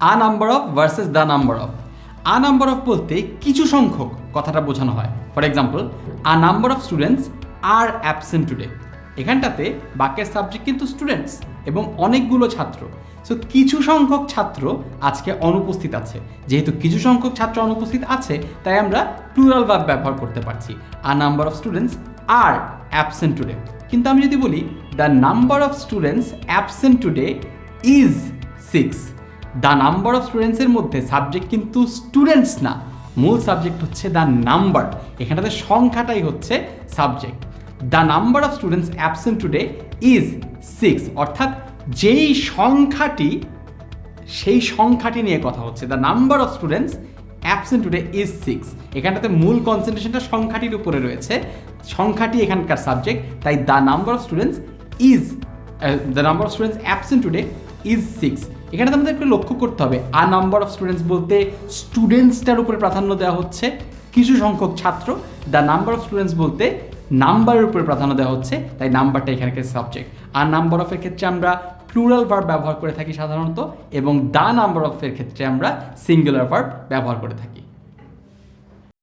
A number of versus the number of. A number of বলতে কিছু সংখ্যক কথাটা বোঝানো হয়। For example, a number of students are absent today. এখানটাতে বাক্যের সাবজেক্ট কিন্তু স্টুডেন্টস এবং অনেকগুলো ছাত্র। সো কিছু সংখ্যক ছাত্র আজকে অনুপস্থিত আছে। যেহেতু কিছু সংখ্যক ছাত্র অনুপস্থিত আছে, তাই আমরা প্লুরাল ভার্ব ব্যবহার করতে পারছি। A number of students are absent today. কিন্তু আমি যদি বলি the number of students absent today is 6, the number of স্টুডেন্টসের মধ্যে সাবজেক্ট কিন্তু স্টুডেন্টস না, মূল সাবজেক্ট হচ্ছে দ্য নাম্বার। এখানটাতে সংখ্যাটাই হচ্ছে subject. The number of students absent today is 6, অর্থাৎ যেই সংখ্যাটি, সেই সংখ্যাটি নিয়ে কথা হচ্ছে। The number of students absent today is 6। এখানটাতে মূল কনসেন্ট্রেশনটা সংখ্যাটির উপরে রয়েছে, সংখ্যাটি এখানকার সাবজেক্ট। তাই the number of students is, the number of students absent today is 6। এখানে আমাদের একটু লক্ষ্য করতে হবে, আ নাম্বার অফ স্টুডেন্টস বলতে স্টুডেন্টসটার উপরে প্রাধান্য দেওয়া হচ্ছে, কিছু সংখ্যক ছাত্র। দ্য নাম্বার অফ স্টুডেন্টস বলতে নাম্বারের উপরে প্রাধান্য দেওয়া হচ্ছে, তাই নাম্বারটা এখানকার সাবজেক্ট। আর নাম্বার অফের ক্ষেত্রে আমরা প্লুরাল ভার্ব ব্যবহার করে থাকি সাধারণত, এবং দ্য নাম্বার অফের ক্ষেত্রে আমরা সিঙ্গুলার ভার্ব ব্যবহার করে থাকি।